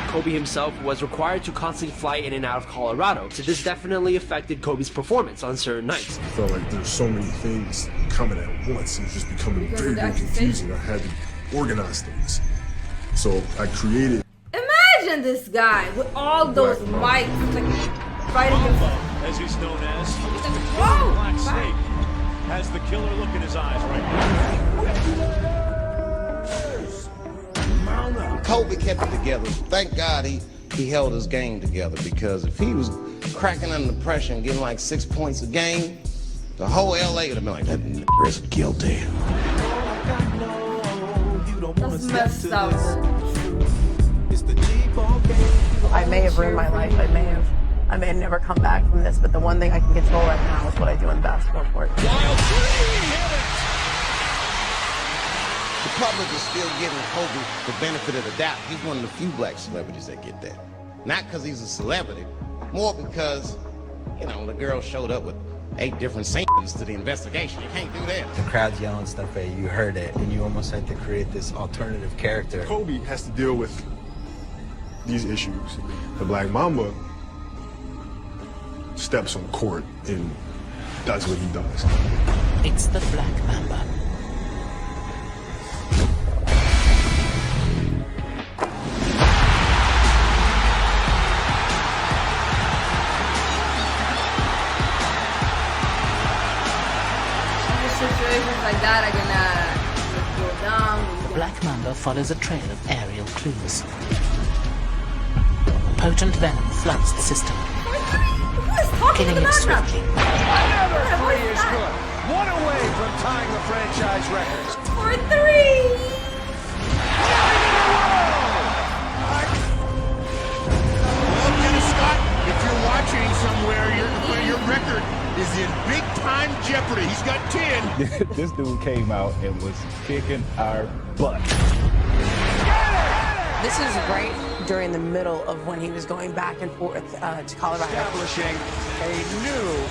Kobe himself was required to constantly fly in and out of Colorado, so this definitely affected Kobe's performance on certain nights. I felt like there's so many things coming at once. It was just becoming very, very confusing. I had to organize things. So I created... Imagine this guy with all those mics, like, fighting Mamba, as he's known as. Whoa! Black Snake has the killer look in his eyes right now. Kobe kept it together. Thank God he held his game together, because if he was cracking under pressure and getting like 6 points a game, the whole LA would have been like, that nigga is guilty. That's messed up. I may have ruined my life. I may have never come back from this, but the one thing I can control right now is what I do on the basketball court. The public is still giving Kobe the benefit of the doubt. He's one of the few black celebrities that get that. Not because he's a celebrity, more because, you know, the girl showed up with 8 different scenes to the investigation. You can't do that. The crowd's yelling stuff at you, you heard it, and you almost had to create this alternative character. Kobe has to deal with these issues. The Black Mamba steps on court and does what he does. It's the Black Mamba. Situations like that are gonna go down. Black Mamba follows a trail of aerial clues. Potent venom floods the system, killing it swiftly. Another 3 is good. 1 away from tying the franchise records. For 3! Scott, if you're watching somewhere, your record is in big-time jeopardy. He's got 10. This dude came out and was kicking our butt. This is right during the middle of when he was going back and forth to Colorado. Establishing a new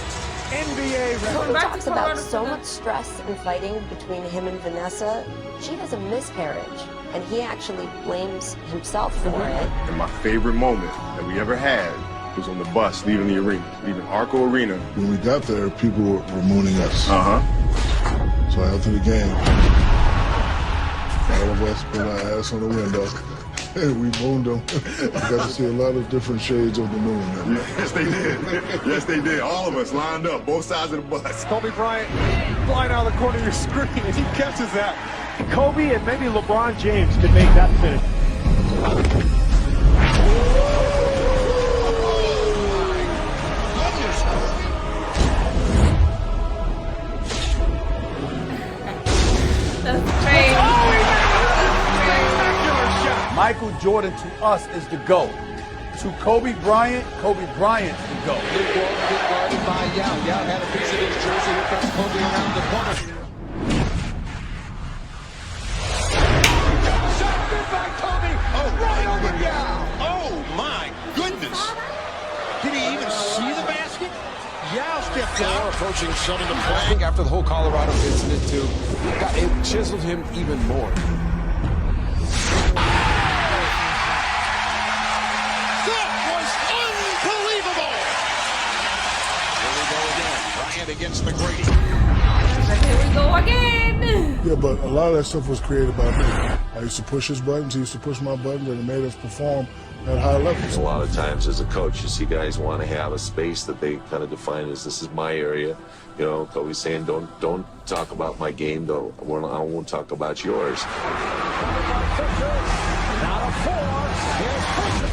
NBA record. Going He back talks to about Colorado so much stress and fighting between him and Vanessa. She has a miscarriage, and he actually blames himself for it. And my favorite moment that we ever had was on the bus leaving the arena, leaving Arco Arena. When we got there, people were mooning us. So after the game, all of us put our ass on the window and we mooned them. We got to see a lot of different shades of the moon. Yes, they did. Yes, they did. All of us lined up, both sides of the bus. Kobe Bryant flying out of the corner of your screen, and he catches that. Kobe and maybe LeBron James could make that finish. That's crazy. Michael Jordan to us is the GOAT. To Kobe Bryant is the GOAT. Good guarded by Yao. Yao had a piece of his jersey. Here comes Kobe around the corner. Shot good by Kobe. Oh, right over Yao. Oh, my goodness. Did he even see the basket? Yao stepped out. Approaching 7 to play. I think after the whole Colorado incident, too, it chiseled him even more. That was unbelievable. Here we go again. Bryant against McGrady. Here we go again. Yeah, but a lot of that stuff was created by me. I used to push his buttons, he used to push my buttons, and it made us perform at high levels. A lot of times as a coach, you see guys want to have a space that they kind of define as this is my area. You know, Kobe's saying, don't talk about my game, though. I won't talk about yours. Now to 4. Here's Kobe.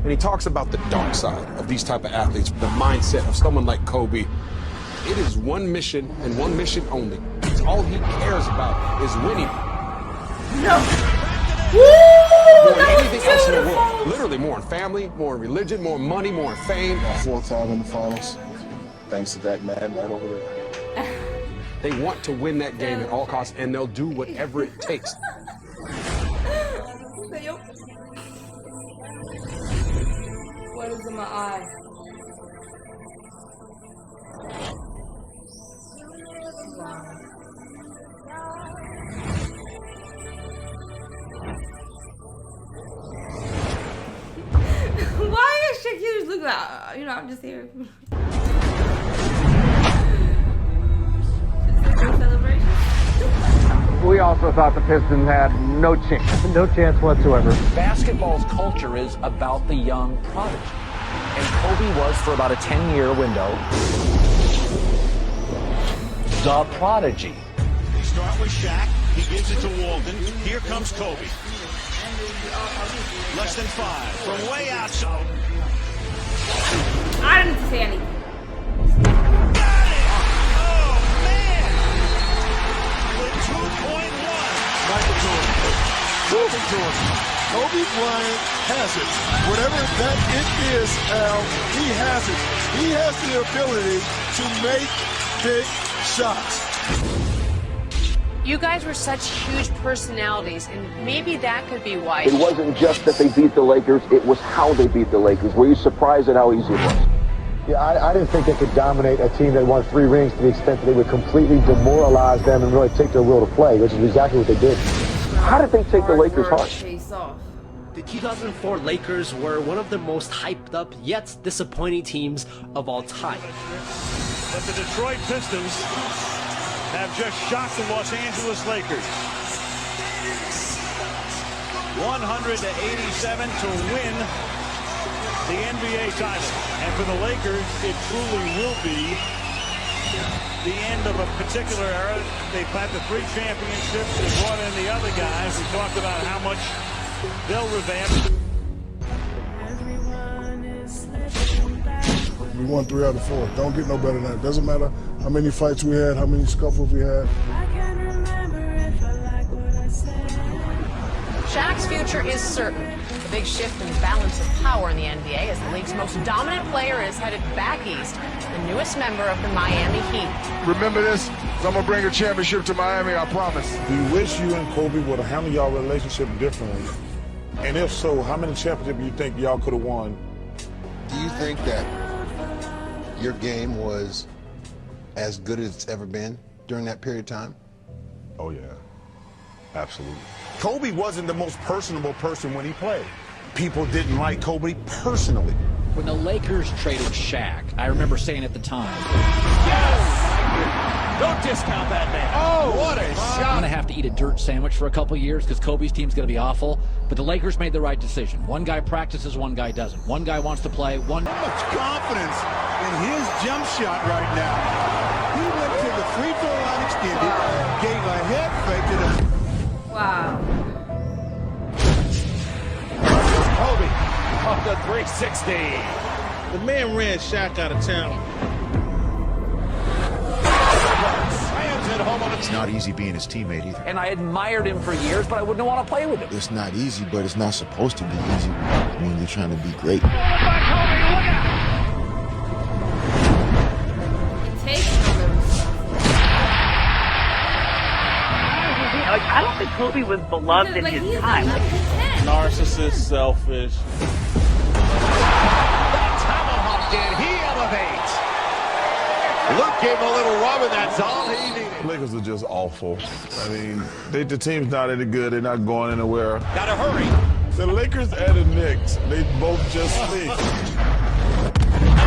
And he talks about the dark side of these type of athletes, the mindset of someone like Kobe. It is one mission and one mission only. It's all he cares about is winning. No. More than anything else in the world. Literally more in family, more in religion, more in money, more in fame. 4th time in the finals, thanks to that man over there. They want to win that game at all costs, and they'll do whatever it takes. losing my eye. Why is Shaquille looking like, you know, I'm just here. We also thought the Pistons had no chance. No chance whatsoever. Basketball's culture is about the young prodigy. And Kobe was, for about a 10-year window, the prodigy. They start with Shaq. He gives it to Walden. Here comes Kobe. Less than 5 from way outside. I didn't say anything. Michael Jordan. Kobe Bryant has it. Whatever that it is, Al, he has it. He has the ability to make big shots. You guys were such huge personalities, and maybe that could be why. It wasn't just that they beat the Lakers, it was how they beat the Lakers. Were you surprised at how easy it was? Yeah, I didn't think they could dominate a team that won 3 rings to the extent that they would completely demoralize them and really take their will to play, which is exactly what they did. How did they take the Lakers hard? The 2004 Lakers were one of the most hyped up yet disappointing teams of all time. But the Detroit Pistons have just shocked the Los Angeles Lakers. 100-87 to win the NBA title. And for the Lakers, it truly will be the end of a particular era. They've had the 3 championships. They brought in the other guys. We talked about how much they'll revamp. We won 3 out of 4. Don't get no better than that. Doesn't matter how many fights we had, how many scuffles we had. Shaq's future is certain. The big shift in the balance of power in the NBA as the league's most dominant player is headed back east, the newest member of the Miami Heat. Remember this? I'm going to bring a championship to Miami, I promise. We wish you and Kobe would have handled y'all relationship differently. And if so, how many championships do you think y'all could have won? Do you think that your game was as good as it's ever been during that period of time? Oh, yeah. Absolutely. Kobe wasn't the most personable person when he played. People didn't like Kobe personally. When the Lakers traded Shaq, I remember saying at the time, Don't discount that man. Oh, what a shot. I'm going to have to eat a dirt sandwich for a couple years because Kobe's team's going to be awful. But the Lakers made the right decision. One guy practices, one guy doesn't. One guy wants to play, one... So much confidence in his jump shot right now. He went to the free throw line extended, gave a head fake to the... Wow. Kobe off the 360. The man ran Shaq out of town. It's not easy being his teammate either. And I admired him for years, but I wouldn't want to play with him. It's not easy, but it's not supposed to be easy when you're trying to be great. I don't think Kobe was beloved in his time. Narcissist, selfish. That tomahawk did. He elevates. Luke gave him a little rub, and that's all he needed. Lakers are just awful. I mean, the team's not any good. They're not going anywhere. Gotta hurry. The Lakers and the Knicks, they both just stink. And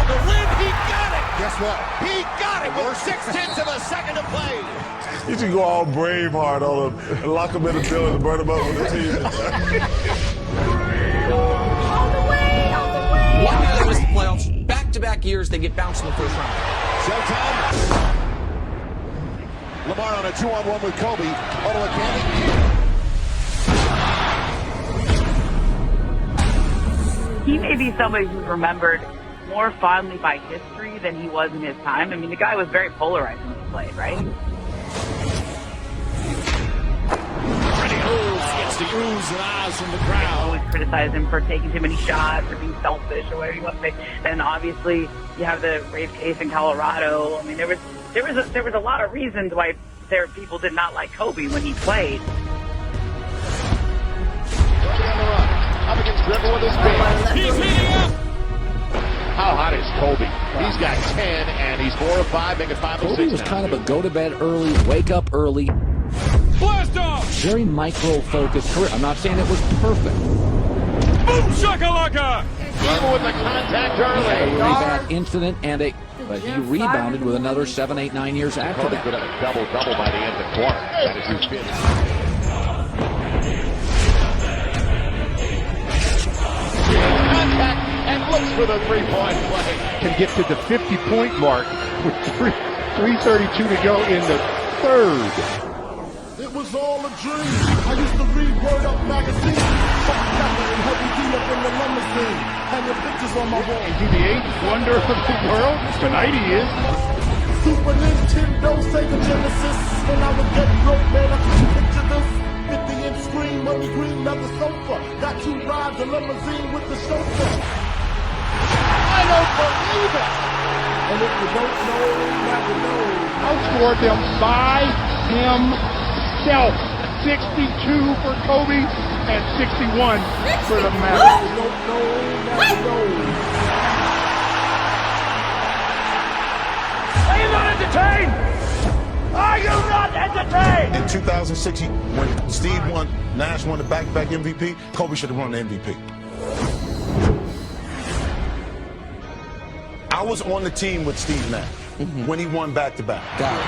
the win, he got it. Guess what? He got it with 6/10 of a second to play. You should go all Braveheart on him and lock him in the building and burn him up with the team. All the way, all the way. 1 year they missed the playoffs. Back-to-back years they get bounced in the first round. Showtime. Lamar on a 2-on-1 with Kobe. Auto Academy. He may be somebody who's remembered more fondly by history than he was in his time. I mean, the guy was very polarizing when he played, right? Gets the oohs and ahs from the crowd. Always criticize him for taking too many shots or being selfish or whatever you want to say. And obviously, you have the rape case in Colorado. I mean, there was a lot of reasons why people did not like Kobe when he played. Up against Griffin with his big. He's heating up. He's got 10, and he's 4 of 5, making 5 of 6 Kobe was now. kind of a go to bed early, wake up early. Blast off! Very micro-focused career. I'm not saying it was perfect. Boom shakalaka! Even with the contact He had a early. really bad incident, but he rebounded with another 7, 8, 9 years after Kobe that. could have a double-double by the end of the quarter. That is his finish. Contact and looks for the three-point play. Can get to the 50-point mark with 3:32 to go in the third. It was all a dream. I used to read Word Up magazine. Fuck Pepper and Heavy D up in the limousine. Hanging pictures on my wall. Is he the eighth wonder of the world? Tonight he is. Super Nintendo, Sega Genesis. When I would get broke, man, I could picture this. 50-inch screen, money green, leather sofa. Got 2 rides, a limousine with the chauffeur. I don't believe it! And if you don't know, now you know. Outscored them by himself. 62 for Kobe and 61 for the Mavericks. You don't know, now you know. Are you not entertained? Are you not entertained? In 2006, when Steve won, Nash won the back-to-back MVP, Kobe should have won the MVP. I was on the team with Steve Nash when he won back-to-back. Got it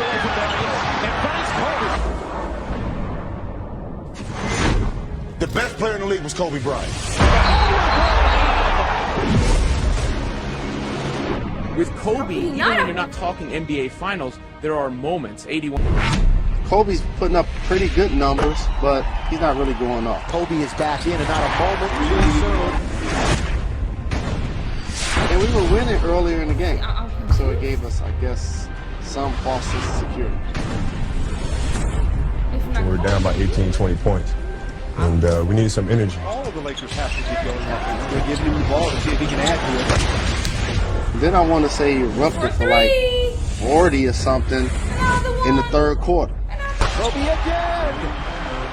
away from Bryant and finds Kobe. The best player in the league was Kobe Bryant. With Kobe, even when you're not talking NBA Finals, there are moments. 81. Kobe's putting up pretty good numbers, but he's not really going off. Kobe is back in and not a moment too soon. And we were winning earlier in the game, so it gave us, I guess, some false sense of security. We're down by 18, 20 points. And we needed some energy. All of the Lakers have to get going up. They're giving him the ball to see if he can add to it. Then I want to say he erupted for like 40 or something in the third quarter. Kobe again.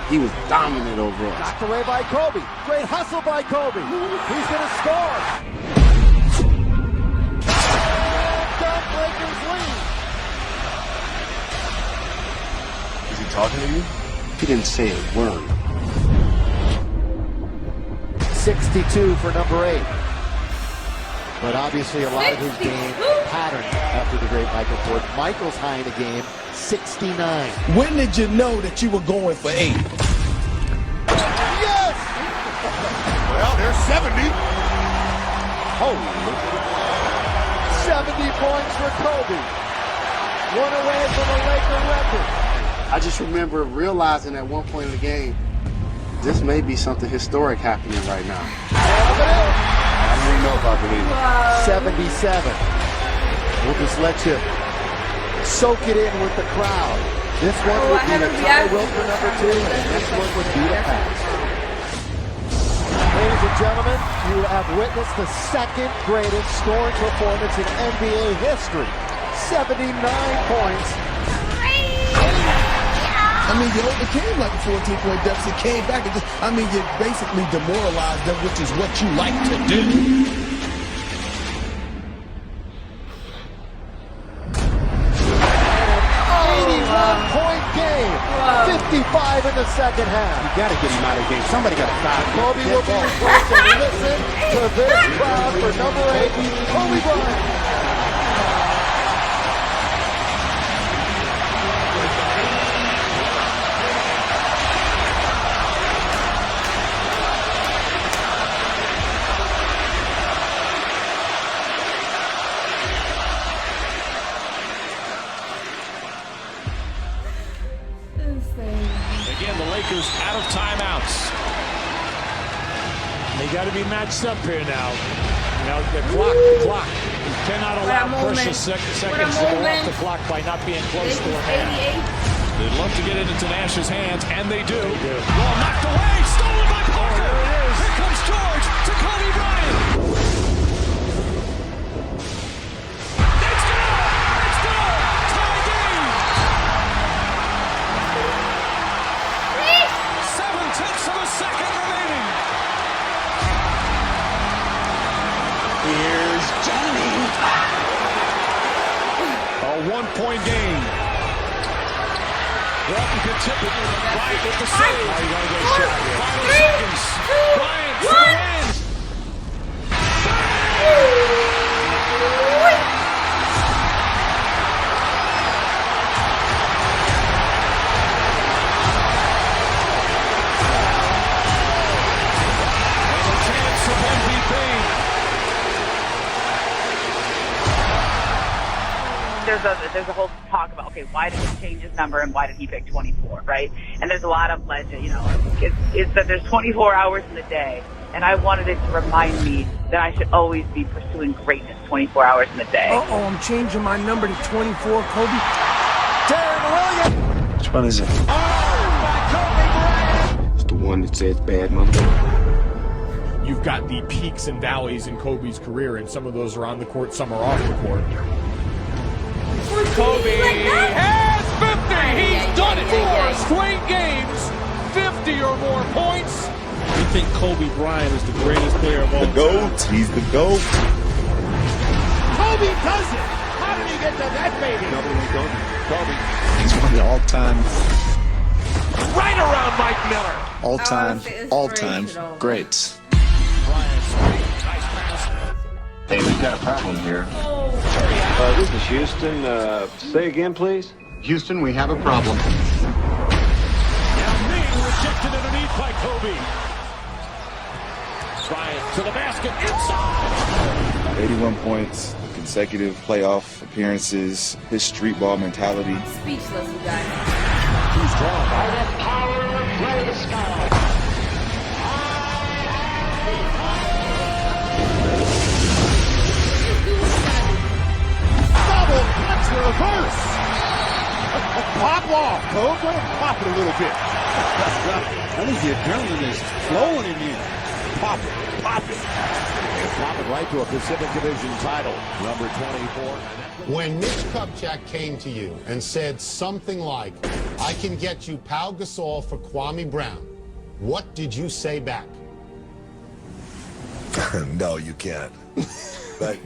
He was dominant over us. Knocked away by Kobe. Great hustle by Kobe. He's going to score. Dunk, Lakers lead. Is he talking to you? He didn't say a word. 62 for number 8. But obviously a lot of his game patterned after the great Michael Jordan. Michael's high in the game, 69. When did you know that you were going for 8? Yes! Well, there's 70. Holy. 70 points for Kobe. One away from a Laker record. I just remember realizing at one point in the game, this may be something historic happening right now. I don't even know if I believe it. 77. We'll just let you soak it in with the crowd. This one would be a tie will for number 2, and this one would be a pass. Ladies and gentlemen, you have witnessed the second greatest scoring performance in NBA history. 79 points. I mean, you overcame like a 14-point deficit, came back and you basically demoralized them, which is what you like to do. 81-point game. 55 in the second half. You got to get him out of the game. Somebody got to stop him. Kobe will be replaced and listen to this crowd for number 8, Kobe Bryant. Again, the Lakers out of timeouts. They got to be matched up here now. You know, the clock. You cannot allow precious seconds to go off the clock by not being close to a man. They'd love to get it into Nash's hands, and they do. Ball knocked away, stolen by Parker. There it is. Here comes George to Kobe Bryant. Here's Johnny. one-point game. Walton can tip it. Bryant with the save. Oh, you gotta get a shot here. 5 seconds. Bryant for the win. And a chance of MVP. There's a whole talk about, okay, why did he change his number and why did he pick 24, right? And there's a lot of legend, you know, it's that there's 24 hours in the day, and I wanted it to remind me that I should always be pursuing greatness 24 hours in the day. Uh-oh, I'm changing my number to 24, Kobe. Darren Williams! Which one is it? Oh, by Kobe Bryant! It's the one that says bad mother. You've got the peaks and valleys in Kobe's career, and some of those are on the court, some are off the court. Kobe has 50. He's done it. 4 straight games, 50 or more points. We think Kobe Bryant is the greatest player of all time. The GOAT. He's the GOAT. Kobe does it! How did he get to that baby? Another one, Kobe. He's one of the all-time. Right around Mike Miller. All-time greats. Hey, we've got a problem here. This is Houston. Say again, please. Houston, we have a problem. Now Ming rejected underneath by Kobe. Bryant to the basket inside. 81 points, consecutive playoff appearances, his street ball mentality. Speechless, you guys. Too strong. By the power of Ray Scott. Double clutch reverse. Pop off, Kobe. Let him pop it a little bit. I think the adrenaline is flowing in here. Pop it. Pop it. Pop it right to a Pacific Division title. Number 24. When Mitch Kupchak came to you and said something like, I can get you Pau Gasol for Kwame Brown, what did you say back? No, you can't. But